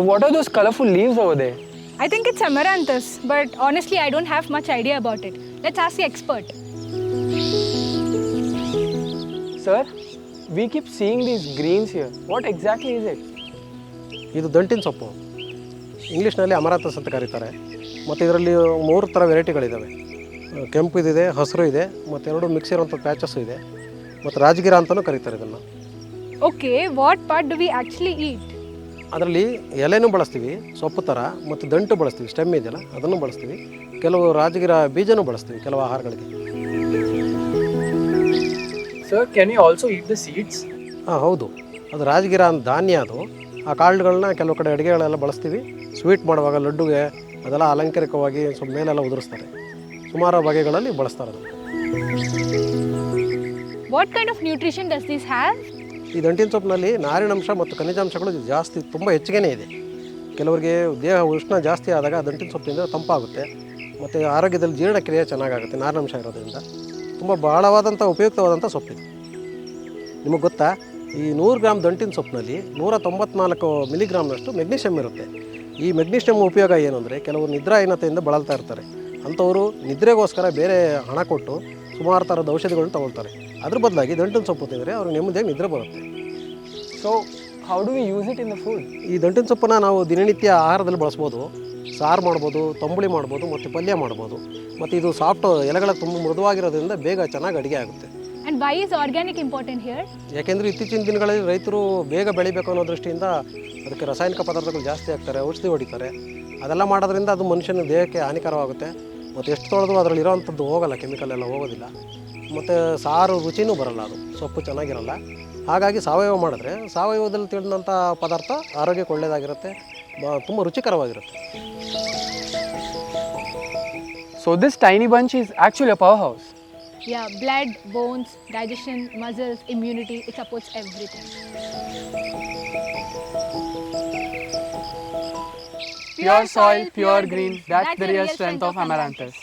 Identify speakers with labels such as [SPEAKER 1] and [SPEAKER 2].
[SPEAKER 1] What are those colorful leaves over there?
[SPEAKER 2] I think it's amaranthus, but honestly, I don't have much idea about it. Let's ask the expert.
[SPEAKER 1] Sir, we keep seeing these greens here. What exactly is it?
[SPEAKER 3] ಇದು ದಂಟಿನ ಸೊಪ್ಪು, ಇಂಗ್ಲೀಷ್ನಲ್ಲಿ ಅಮರಾಂತಸ್ ಅಂತ ಕರೀತಾರೆ. ಮತ್ತು ಇದರಲ್ಲಿ 3 ಥರ ವೆರೈಟಿಗಳಿದ್ದಾವೆ. ಕೆಂಪು ಇದೆ, ಹಸಿರು ಇದೆ, ಮತ್ತು 2 ಮಿಕ್ಸ್ ಇರುವಂಥ ಪ್ಯಾಚಸ್ಸು ಇದೆ, ಮತ್ತು ರಾಜಗಿರ ಅಂತಲೂ ಕರೀತಾರೆ ಇದನ್ನು.
[SPEAKER 2] Okay, what part do we actually eat?
[SPEAKER 3] ಅದರಲ್ಲಿ ಎಲೆನೂ ಬಳಸ್ತೀವಿ ಸೊಪ್ಪು ಥರ, ಮತ್ತು ದಂಟು ಬಳಸ್ತೀವಿ, ಸ್ಟೆಮ್ ಇದೆಯಲ್ಲ ಅದನ್ನು ಬಳಸ್ತೀವಿ. ಕೆಲವು ರಾಜಗಿರ ಬೀಜನೂ ಬಳಸ್ತೀವಿ ಕೆಲವು ಆಹಾರಗಳಿಗೆ.
[SPEAKER 1] Sir, can we also eat the seeds?
[SPEAKER 3] ಹೌದು, ಅದು ರಾಜಗಿರ ಅಂತ ಧಾನ್ಯ. ಅದು ಆ ಕಾಳುಗಳನ್ನ ಕೆಲವು ಕಡೆ ಅಡುಗೆಗಳೆಲ್ಲ ಬಳಸ್ತೀವಿ. ಸ್ವೀಟ್ ಮಾಡುವಾಗ ಲಡ್ಡುಗೆ ಅದೆಲ್ಲ ಅಲಂಕಾರಿಕವಾಗಿ ಸ್ವಲ್ಪ ಮೇಲೆಲ್ಲ ಉದುರಿಸ್ತಾರೆ. ಸುಮಾರು ಬಗೆಗಳಲ್ಲಿ ಬಳಸ್ತಾರೆ ಅದನ್ನು.
[SPEAKER 2] What kind of nutrition does this have?
[SPEAKER 3] ಈ ದಂಟಿನ ಸೊಪ್ಪಿನಲ್ಲಿ ನಾರಿನಂಶ ಮತ್ತು ಖನಿಜಾಂಶಗಳು ಜಾಸ್ತಿ ತುಂಬ ಹೆಚ್ಚಿಗೆ ಇದೆ. ಕೆಲವರಿಗೆ ದೇಹ ಉಷ್ಣ ಜಾಸ್ತಿ ಆದಾಗ ದಂಟಿನ ಸೊಪ್ಪಿನಿಂದ ತಂಪಾಗುತ್ತೆ, ಮತ್ತು ಆರೋಗ್ಯದಲ್ಲಿ ಜೀರ್ಣಕ್ರಿಯೆ ಚೆನ್ನಾಗಾಗುತ್ತೆ ನಾರಿನಂಶ ಇರೋದ್ರಿಂದ. ತುಂಬ ಬಹಳವಾದಂಥ ಉಪಯುಕ್ತವಾದಂಥ ಸೊಪ್ಪಿದೆ. ನಿಮಗೆ ಗೊತ್ತಾ, ಈ 100 ಗ್ರಾಮ್ ದಂಟಿನ ಸೊಪ್ಪಿನಲ್ಲಿ 194 ಮಿಲಿಗ್ರಾಮ್ನಷ್ಟು ಮೆಗ್ನೀಷಿಯಮ್ ಇರುತ್ತೆ. ಈ ಮೆಗ್ನೀಷಿಯಮ್ ಉಪಯೋಗ ಏನು ಅಂದರೆ, ಕೆಲವರು ನಿದ್ರಾಹೀನತೆಯಿಂದ ಬಳಲ್ತಾ ಇರ್ತಾರೆ. ಅಂಥವರು ನಿದ್ರೆಗೋಸ್ಕರ ಬೇರೆ ಹಣ ಕೊಟ್ಟು ಸುಮಾರು ಥರದ ಔಷಧಿಗಳನ್ನ ತಗೊಳ್ತಾರೆ. ಅದ್ರ ಬದಲಾಗಿ ದಂಟಿನ ಸೊಪ್ಪು ತಿಂದರೆ ಅವ್ರಿಗೆ ನೆಮ್ಮದಿಯಾಗಿ ನಿದ್ರೆ ಬರುತ್ತೆ.
[SPEAKER 1] So, how do we use it in the food?
[SPEAKER 3] ಈ ದಂಟಿನ ಸೊಪ್ಪನ್ನು ನಾವು ದಿನನಿತ್ಯ ಆಹಾರದಲ್ಲಿ ಬಳಸ್ಬೋದು. ಸಾರು ಮಾಡ್ಬೋದು, ತಂಬುಳಿ ಮಾಡ್ಬೋದು, ಮತ್ತು ಪಲ್ಯ ಮಾಡ್ಬೋದು. ಮತ್ತು ಇದು ಸಾಫ್ಟ್ ಎಲೆಗಳ ತುಂಬ ಮೃದುವಾಗಿರೋದ್ರಿಂದ ಬೇಗ ಚೆನ್ನಾಗಿ ಅಡುಗೆ ಆಗುತ್ತೆ.
[SPEAKER 2] And why is organic important here?
[SPEAKER 3] ಯಾಕೆಂದರೆ ಇತ್ತೀಚಿನ ದಿನಗಳಲ್ಲಿ ರೈತರು ಬೇಗ ಬೆಳಿಬೇಕು ಅನ್ನೋ ದೃಷ್ಟಿಯಿಂದ ಅದಕ್ಕೆ ರಾಸಾಯನಿಕ ಪದಾರ್ಥಗಳು ಜಾಸ್ತಿ ಆಗ್ತಾರೆ, ಔಷಧಿ ಹೊಡಿತಾರೆ. ಅದೆಲ್ಲ ಮಾಡೋದ್ರಿಂದ ಅದು ಮನುಷ್ಯನ ದೇಹಕ್ಕೆ ಹಾನಿಕರವಾಗುತ್ತೆ. ಮತ್ತು ಎಷ್ಟು ತೊಳೆದು ಅದರಲ್ಲಿ ಇರೋವಂಥದ್ದು ಹೋಗಲ್ಲ, ಕೆಮಿಕಲ್ ಎಲ್ಲ ಹೋಗೋದಿಲ್ಲ. ಮತ್ತು ಸಾರು ರುಚಿನೂ ಬರಲ್ಲ, ಅದು ಸೊಪ್ಪು ಚೆನ್ನಾಗಿರಲ್ಲ. ಹಾಗಾಗಿ ಸಾವಯವ ಮಾಡಿದ್ರೆ ಸಾವಯವದಲ್ಲಿ ತಿಳಿದಂಥ ಪದಾರ್ಥ ಆರೋಗ್ಯಕ್ಕೆ ಒಳ್ಳೆಯದಾಗಿರುತ್ತೆ, ತುಂಬ ರುಚಿಕರವಾಗಿರುತ್ತೆ.
[SPEAKER 1] So this tiny bunch is actually a powerhouse.
[SPEAKER 2] Yeah, blood, bones, digestion, muscles, immunity, it supports everything.
[SPEAKER 1] Pure soil, pure green, that's the real strength of Amaranthus.